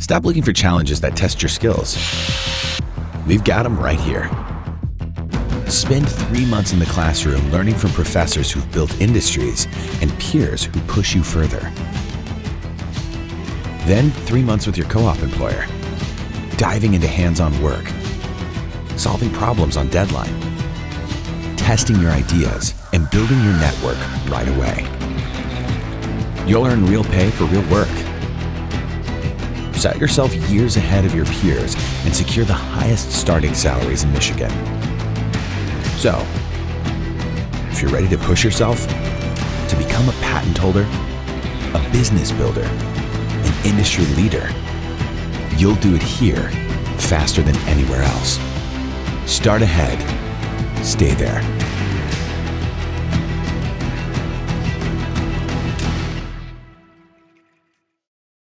Stop looking for challenges that test your skills. We've got them right here. Spend 3 months in the classroom learning from professors who've built industries and peers who push you further. Then 3 months with your co-op employer, diving into hands-on work, solving problems on deadline, testing your ideas, and building your network right away. You'll earn real pay for real work. Set yourself years ahead of your peers and secure the highest starting salaries in Michigan. So, if you're ready to push yourself, to become a patent holder, a business builder, an industry leader, you'll do it here faster than anywhere else. Start ahead. Stay there.